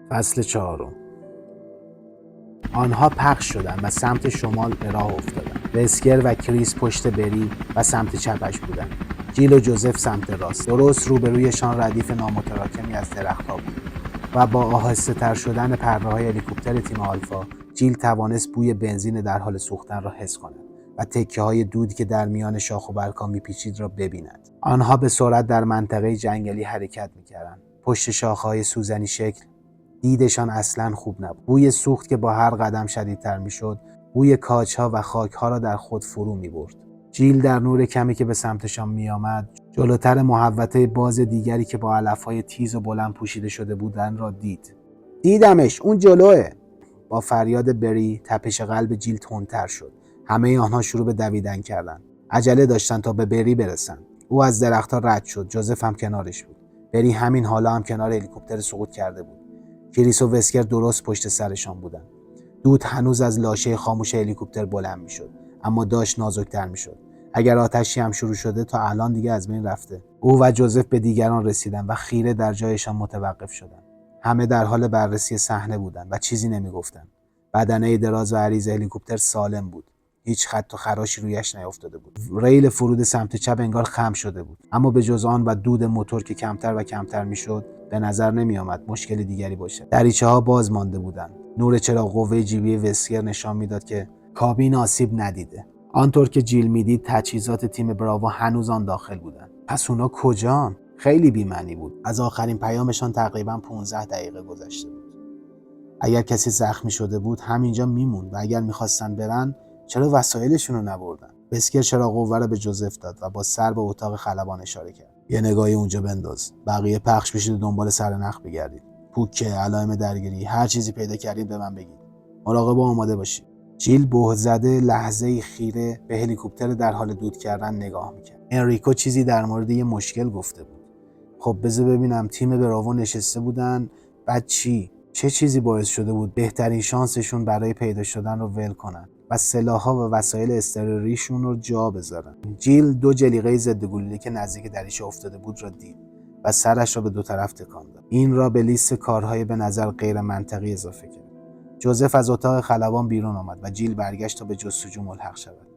فصل 4. آنها پخش شدند و سمت شمال به راه افتادند. وسکر و کریس پشت بری و سمت چپش بودند. جیل و جوزف سمت راست. درست روبرویشان ردیف نامتراکمی از درخت‌ها بود و با آهسته تر شدن پره‌های هلیکوپتر تیم آلفا، جیل توانست بوی بنزین در حال سوختن را حس کند و تکه‌های دودی که در میان شاخ و برگ‌ها می‌پیچید را ببیند. آنها به سرعت در منطقه جنگلی حرکت می‌کردند. پشت شاخه‌های سوزنی شکل دیدشان اصلاً خوب نبود. بوی سوخت که با هر قدم شدیدتر میشد، بوی کاج‌ها و خاک‌ها را در خود فرو می‌برد. جیل در نور کمی که به سمتشان می‌آمد، جلوتر محوطه باز دیگری که با علف‌های تیز و بلند پوشیده شده بودند را دید. دیدمش، اون جلوه. با فریاد بری، تپش قلب جیل تندتر شد. همه آنها شروع به دویدن کردند. عجله داشتند تا به بری برسند. او از درخت‌ها رد شد. جوزف هم کنارش بود. بری همین حالا هم کنار هلیکوپتر سقوط کرده بود. کریس و وسکر درست پشت سرشان بودند. دود هنوز از لاشه خاموش هلیکوپتر بلند میشد، اما داشت نازک‌تر میشد. اگر آتشی هم شروع شده تا الان دیگه از بین رفته. او و جوزف به دیگران رسیدند و خیره در جایشان متوقف شدند. همه در حال بررسی صحنه بودند و چیزی نمیگفتند. بدنه دراز و عریض هلیکوپتر سالم بود. هیچ خط و خراشی رویش نیفتاده بود. ریل فرود سمت چپ انگار خم شده بود، اما به جز آن و دود موتور که کمتر و کمتر میشد، به نظر نمی آمد مشکل دیگری باشد. دریچه‌ها باز مانده بودند. نور چراغ قوه جیبی وسکر نشان میداد که کابین آسیب ندیده. آنطور که جیل میدید تجهیزات تیم براوو هنوز آن داخل بودند. پس اونا کجان؟ خیلی بی‌معنی بود. از آخرین پیامشان تقریباً 15 دقیقه گذشته بود. اگر کسی زخمی شده بود همینجا میموند و اگر می‌خواستن برن چرا وسایلشون رو نبردن؟ وسکر چراغ قوه را به جوزف داد و با سر به اتاق خلبان اشاره کرد. یه نگاهی اونجا بنداز. بقیه پخش بشید و دنبال سرنخ بگردید. پوکه، علائم درگیری، هر چیزی پیدا کردید به من بگید. مراقب و آماده باشید. جیل بهت زده لحظه‌ای خیره به هلیکوپتر در حال دود کردن نگاه می‌کرد. انریکو چیزی در مورد یه مشکل گفته بود. خب بذار ببینم، تیم براوو نشسته بودن، بعد چی؟ چه چیزی باعث شده بود بهترین شانسشون برای پیدا شدن رو ول کنن و سلاح‌ها و وسایل اضطراریشون رو جا بذارن؟ جیل 2 جلیقه ضد گلوله که نزدیک دریچه افتاده بود را دید و سرش را به دو طرف تکان داد. این را به لیست کارهای به نظر غیر منطقی اضافه کرد. جوزف از اتاق خلبان بیرون آمد و جیل برگشت تا به جستجو ملحق شود.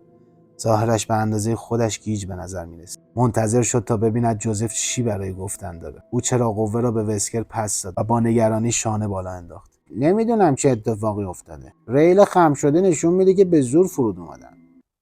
ظاهرش به اندازه خودش گیج به نظر می‌رسید. منتظر شد تا ببیند جوزف چی برای گفتن داره. او چراغ قوه را به وسکر پس داد و با نگرانی شانه بالا انداخت. نمیدونم چه اتفاقی افتاده. ریل خم شده نشون میده که به زور فرود اومدن.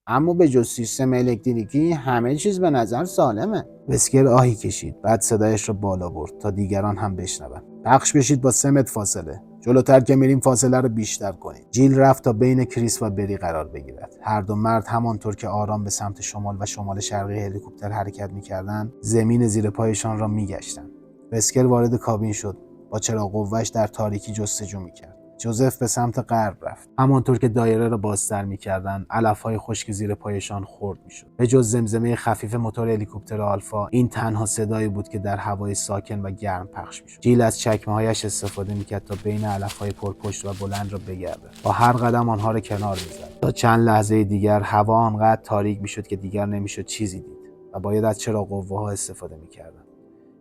اما به جز سیستم الکتریکی همه چیز به نظر سالمه. وسکر آهی کشید، بعد صدایش را بالا برد تا دیگران هم بشنوند. پخش بشید با 3 متر فاصله. جلوتر که میریم فاصله رو بیشتر کنید. جیل رفت تا بین کریس و بری قرار بگیرد. هر دو مرد همانطور که آرام به سمت شمال و شمال شرقی هلیکوپتر حرکت می‌کردند، زمین زیر پایشان را می‌گشتند. وسکر وارد کابین شد. با چراغ قوه‌اش در تاریکی جستجو می‌کرد. جوزف به سمت غرب رفت. همانطور که دایره را بازتر می‌کردند، علف‌های خشک زیر پایشان خرد می‌شد. به جز زمزمه خفیف موتور هلیکوپتر آلفا، این تنها صدایی بود که در هوای ساکن و گرم پخش می‌شد. جیل از چکمه‌هایش استفاده می‌کرد تا بین علف‌های پرپشت و بلند را بگرده. با هر قدم آنها را کنار می‌زد. تا چند لحظه دیگر هوا آنقدر تاریک می‌شد که دیگر نمی‌شد چیزی دید و باید از چراغ قوه‌ها استفاده می‌کردند.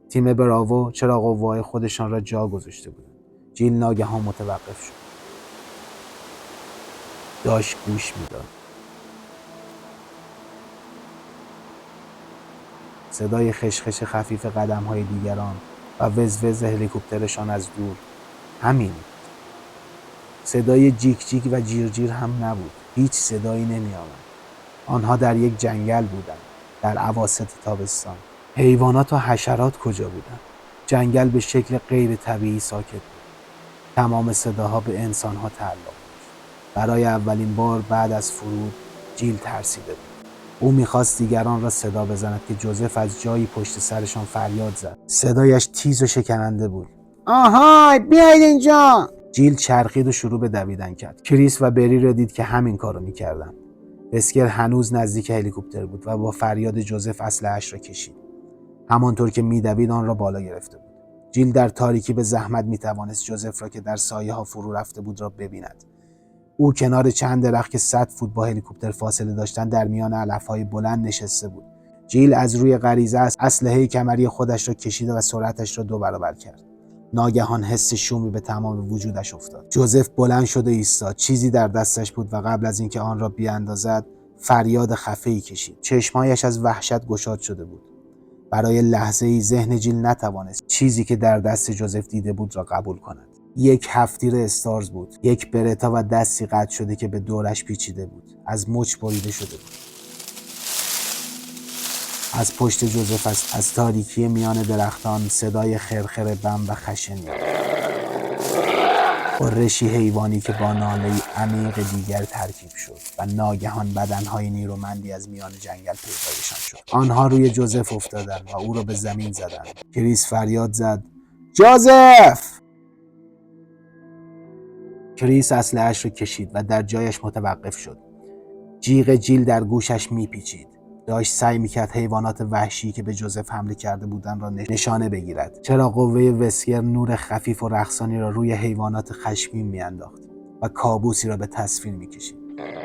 تیم براوو چراغ قوه‌های خودشان را جا گذاشته بودند. جیل ناگهان متوقف شد. داشت گوش میداد. صدای خشخش خفیف قدم‌های دیگران و وزوز هلیکوپترشان از دور. همین. صدای جیک جیک و جیر جیر هم نبود. هیچ صدایی نمی‌آمد. آنها در یک جنگل بودند. در اواسط تابستان. حیوانات و حشرات کجا بودند؟ جنگل به شکل غیر طبیعی ساکت بود. تمام صداها به انسان‌ها تعلق داشت. برای اولین بار بعد از فرود جیل ترسیده بود. او می‌خواست دیگران را صدا بزند که جوزف از جایی پشت سرشان فریاد زد. صدایش تیز و شکننده بود. آهای بیاید اینجا! جیل چرخید و شروع به دویدن کرد. کریس و بری را دید که همین کارو می‌کردند. وسکر هنوز نزدیک هلیکوپتر بود و با فریاد جوزف اسلحه‌اش را کشید. همانطور که می‌دوید آن را بالا گرفته بود. جیل در تاریکی به زحمت می‌توانست جوزف را که در سایه‌ها فرو رفته بود را ببیند. او کنار چند درخت که 100 فوت با هلیکوپتر فاصله داشتند در میان علف‌های بلند نشسته بود. جیل از روی غریزه اسلحه کمری خودش را کشید و سرعتش را 2 برابر کرد. ناگهان حس شومی به تمام وجودش افتاد. جوزف بلند شد و ایستاد. چیزی در دستش بود و قبل از اینکه آن را بیاندازد فریاد خفه‌ای کشید. چشمهایش از وحشت گشاد شده بود. برای لحظه‌ای ذهن جیل نتوانست چیزی که در دست جوزف دیده بود را قبول کند. یک هفتیر استارز بود، یک برتا و دستی قطع شده که به دورش پیچیده بود. از مچ بریده شده بود. از پشت جوزف از تاریکی میان درختان صدای خرخر بم و خشن می‌آمد. غرشی حیوانی که با ناله‌ای عمیق دیگر ترکیب شد و ناگهان بدنهای نیرومندی از میان جنگل پیدایشان شد. آنها روی جوزف افتادند و او را به زمین زدند. کریس فریاد زد: جوزف! کریس اسلحه‌اش را کشید و در جایش متوقف شد. جیغ جیل در گوشش میپیچید. داشت سعی میکرد حیوانات وحشی که به جوزف حمله کرده بودند را نشانه بگیرد. چرا قوه وسکر نور خفیف و رقصانی را روی حیوانات خشمگین میانداخت و کابوسی را به تصویر میکشید.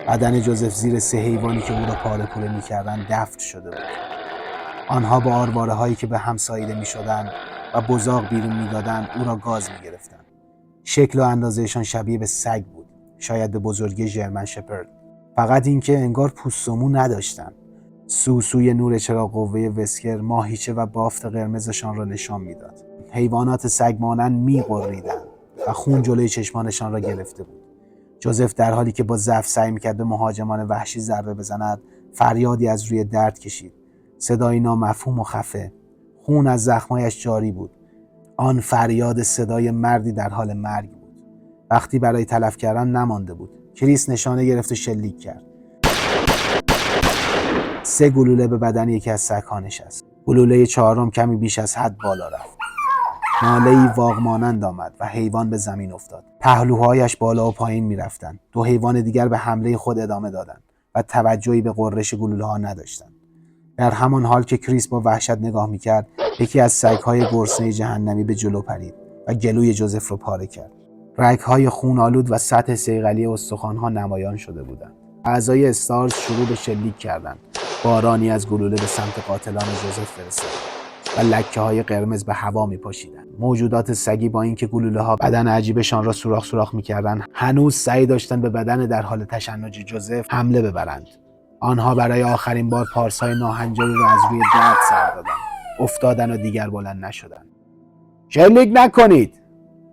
بدن جوزف زیر 3 حیوانی که او را پاره پوره میکردند دفن شده بود. آنها با آرواره هایی که به هم ساییده میشدند و بزاق بیرون میدادند او را گاز میگرفتند. شکل و اندازهشان شبیه به سگ بود، شاید به بزرگی ژرمن شپرد. فقط اینکه انگار پوست و مو نداشتند. سوسوی نور چراغ قوه وسکر ماهیچه و بافت قرمزشان را نشان میداد. حیوانات سگ مانند می‌غریدند و خون جلوی چشمانشان را گرفته بود. جوزف در حالی که با ضعف سعی می‌کرد به مهاجمان وحشی ضربه بزند، فریادی از روی درد کشید. صدایی نامفهوم و خفه. خون از زخمایش جاری بود. آن فریاد صدای مردی در حال مرگ بود. وقتی برای تلف کردن نمانده بود. کریس نشانه گرفت و شلیک کرد. 3 گلوله به بدن یکی از سگ‌ها نشست. گلوله 4م کمی بیش از حد بالا رفت. ناله‌ای واق مانند آمد و حیوان به زمین افتاد. پهلوهایش بالا و پایین می‌رفتند. 2 حیوان دیگر به حمله خود ادامه دادند و توجهی به غرش گلوله‌ها نداشتند. در همان حال که کریس با وحشت نگاه می‌کرد، یکی از سگ‌های گرسنه جهنمی به جلو پرید و گلوی جوزف را پاره کرد. رگ‌های خون‌آلود و سطح صیقلی استخوان‌ها نمایان شده بودند. اعضای استارز شروع به شلیک کردند. بارانی از گلوله به سمت قاتلان جوزف فرستاد و لکه‌های قرمز به هوا می‌پاشیدند. موجودات سگی با اینکه گلوله‌ها بدن عجیبشان را سوراخ می‌کردند، هنوز سعی داشتند به بدن در حال تشنج جوزف حمله ببرند. آنها برای آخرین بار پارسای ناهنجاری را از روی درد سر دادند. افتادن و دیگر بلند نشدند. شلیک نکنید!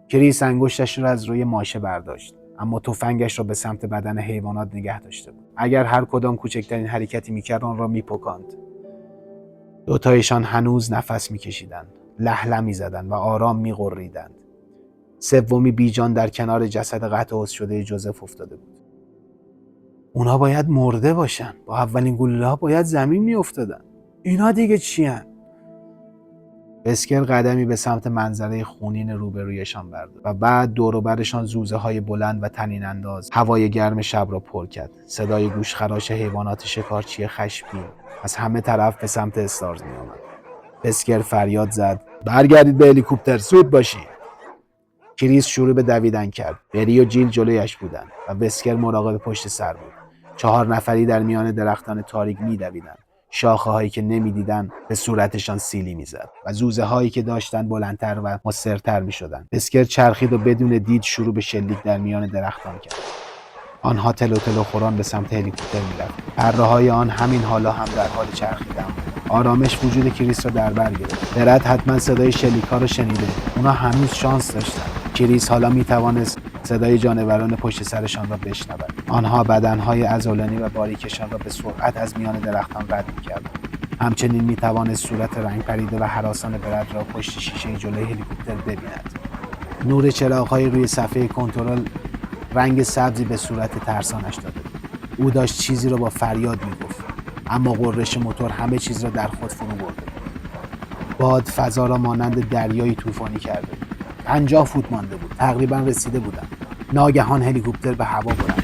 کریس انگشتش را از روی ماشه برداشت، اما تفنگش را به سمت بدن حیوانات نگه داشته بود. اگر هر کدام کوچکترین حرکتی میکرد آن را میپکاند. 2 تایشان هنوز نفس میکشیدند، لهله میزدند و آرام میغریدند. 3می بیجان در کنار جسد قطع عضو شده جوزف افتاده بود. اونا باید مرده باشن. با اولین گلوله‌ها باید زمین میافتادن. اینا دیگه چی هن؟ وسکر قدمی به سمت منظره خونین روبرویشان برداشت و بعد دور و برشان زوزه های بلند و طنین انداز هوای گرم شب را پر کرد. صدای گوشخراش حیوانات شکارچی خشمگین از همه طرف به سمت استارز می آمد. وسکر فریاد زد: برگردید به هلیکوپتر، زود باشید. کریس شروع به دویدن کرد. بری و جیل جلویش بودند و وسکر مراقب پشت سر بود. 4 نفری در میان درختان تاریک می‌دویدند. شاخه هایی که نمیدیدن به صورتشان سیلی میزد و زوزه هایی که داشتن بلندتر و مصرتر میشدن. وسکر چرخید و بدون دید شروع به شلیک در میان درختان کرد. آنها تلو تلو خوران به سمت هلیکوپتر میرفت. پره‌های آن همین حالا هم در حال چرخیدن. آرامش وجود کریس را در بر گرفت. برد حتما صدای شلیک‌ها را شنیده. اونا هنوز شانس داشتن. کریس حالا میتوانست صدای جانوران پشت سرشان را بشنود. آنها بدنهای عضلانی و باریکشان را به سرعت از میان درختان رد می‌کردند. همچنین میتوانست صورت رنگ پریده و هراسان برد را پشت شیشه جلوی هلیکوپتر ببیند. نور چراغ‌های روی صفحه کنترل رنگ سبزی به صورت ترسانش داده بود. او داشت چیزی را با فریاد میگفت، اما غرش موتور همه چیز را در خود فرو برده بود. باد فضا را مانند دریایی طوفانی کرده بود. 50 فوت مانده بود. تقریبا رسیده بودند. ناگهان هلیکوپتر به هوا بلند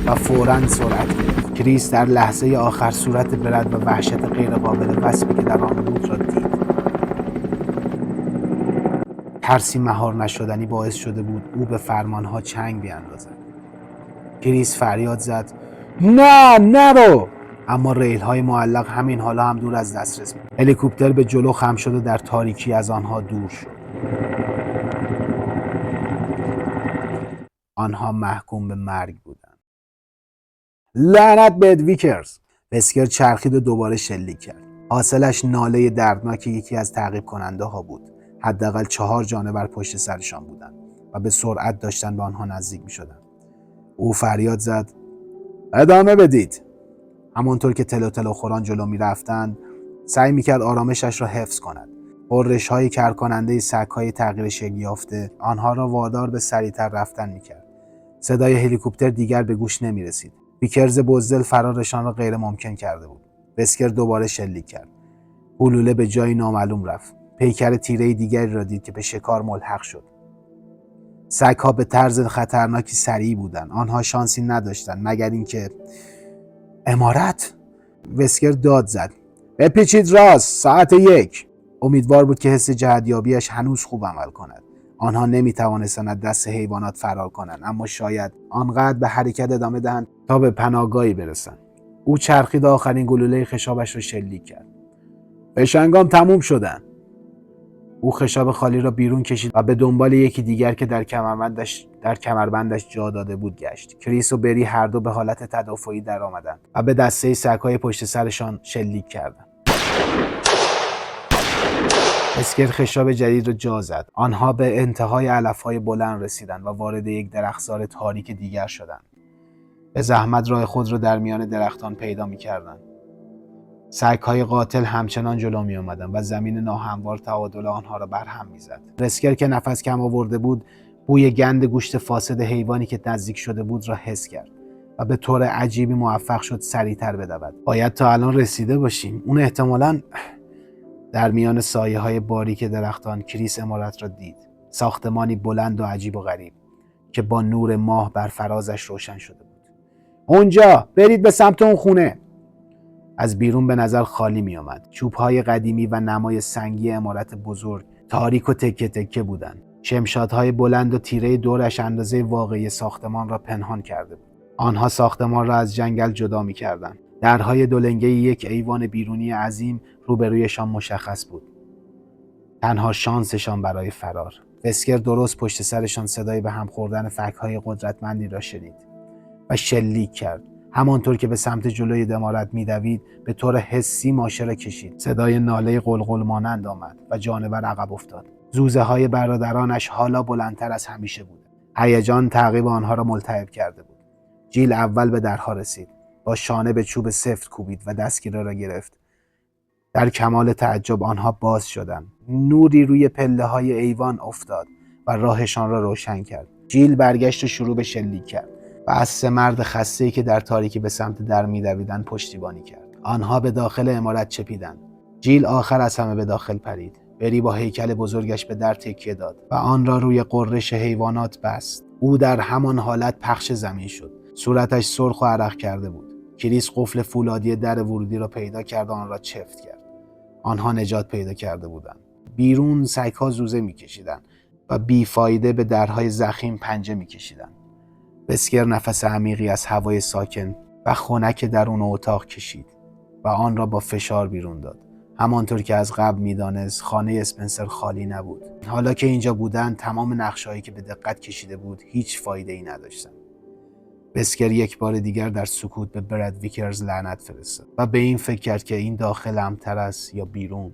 و فوراً سرعت گرفت. کریس در لحظه آخر صورت برد و وحشت غیرقابل وصفی که در آن بود را دید. ترسی مهار نشدنی باعث شده بود او به فرمانها چنگ بیاندازد. کریس فریاد زد: نه نرو! اما ریل‌های معلق همین حالا هم دور از دسترس بود. هلیکوپتر به جلو خم شد و در تاریکی از آنها دور شد. آنها محکوم به مرگ بودند. لعنت بهت ویکرز! وسکر چرخید و دوباره شلیک کرد. حاصلش ناله دردناک یکی از تعقیب کننده ها بود. حداقل 4 جانور پشت سرشان بودند و به سرعت داشتن به آنها نزدیک می شدند. او فریاد زد: ادامه بدید! همانطور که تلو تلو خوران جلو می رفتند سعی می کرد آرامشش را حفظ کند. غرش های کرکننده سگ های تغییر شکل یافته آنها را وادار به سریعتر رفتن می کرد. صدای هلیکوپتر دیگر به گوش نمی رسید. ویکرز بزدل فرارشان را غیر ممکن کرده بود. وسکر دوباره شلیک کرد. گلوله به جایی نامعلوم رفت. پیکر تیره دیگری را دید که به شکار ملحق شد. سگ‌ها به طرز خطرناکی سریع بودند. آنها شانسی نداشتند مگر اینکه امارت. وسکر داد زد: بپیچید راست، ساعت 1. امیدوار بود که حس جهتیابیش هنوز خوب عمل کند. آنها نمیتوانستند از دست حیوانات فرار کنند، اما شاید آنقدر به حرکت ادامه دهند تا به پناهگاهی برسند. او چرخید و آخرین گلوله خشابش را شلیک کرد. فشنگام تموم شدن. او خشاب خالی را بیرون کشید و به دنبال یکی دیگر که در کمربندش جا داده بود گشت. کریس و بری هر دو به حالت تدافعی درآمدند و به دسته سگ‌های پشت سرشان شلیک کردند. اسکر خشاب جدید را جا زد. آنها به انتهای علف‌های بلند رسیدند و وارد یک درختزار تاریک دیگر شدند. به زحمت راه خود را در میان درختان پیدا می‌کردند. سگ‌های قاتل همچنان جلو می آمدند و زمین ناهموار تعادل آنها را برهم می‌زد. وسکر که نفس کم آورده بود، بوی گند گوشت فاسد حیوانی که نزدیک شده بود را حس کرد و به طور عجیبی موفق شد سریعتر بدود. باید تا الان رسیده باشیم. اون احتمالاً. در میان سایه‌های باریک درختان کریس امارت را دید. ساختمانی بلند و عجیب و غریب که با نور ماه بر فرازش روشن شده بود. اونجا، برید به سمت اون خونه. از بیرون به نظر خالی می آمد. چوب‌های قدیمی و نمای سنگی عمارت بزرگ تاریک و تکه تکه بودند. شمشادهای بلند و تیره دورش اندازه واقعی ساختمان را پنهان کرده بود. آنها ساختمان را از جنگل جدا می کردند. درهای دولنگه یک ایوان بیرونی عظیم روبرویشان مشخص بود. تنها شانسشان برای فرار. وسکر درست پشت سرشان صدای به هم خوردن فک‌های قدرتمندی را شنید و شلیک کرد. همانطور که به سمت جلوی عمارت می‌دوید به طور حسی ماشه را کشید. صدای ناله قلقل مانند آمد و جانور عقب افتاد. زوزه‌های برادرانش حالا بلندتر از همیشه بود. هیجان تعقیب آنها را ملتهب کرده بود. جیل اول به درها رسید. با شانه به چوب سفت کوبید و دستگیره را گرفت. در کمال تعجب آنها باز شدند. نوری روی پله‌های ایوان افتاد و راهشان را روشن کرد. جیل برگشت و شروع به شلیک کرد و از 3 مرد خسته‌ای که در تاریکی به سمت در می‌دویدند پشتیبانی کرد. آنها به داخل عمارت چپیدند. جیل آخر از همه به داخل پرید. بری با هیکل بزرگش به در تکیه داد و آن را روی قرش حیوانات بست. او در همان حالت پخش زمین شد. صورتش سرخ و عرق کرده بود. کریس قفل فولادی در ورودی را پیدا کرد و آن را چفت کرد. آنها نجات پیدا کرده بودند. بیرون سگ‌ها زوزه می‌کشیدند و بیفایده به درهای ضخیم پنجه می‌کشیدند. وسکر نفس عمیقی از هوای ساکن و خنک درون اتاق کشید و آن را با فشار بیرون داد. همانطور که از قبل می‌دانست خانه اسپنسر خالی نبود. حالا که اینجا بودند تمام نقشه‌هایی که به دقت کشیده بود هیچ فایده‌ای نداشتند. وسکر یک بار دیگر در سکوت به براد ویکرز لعنت فرستاد و به این فکر کرد که این داخل امتر است یا بیرون.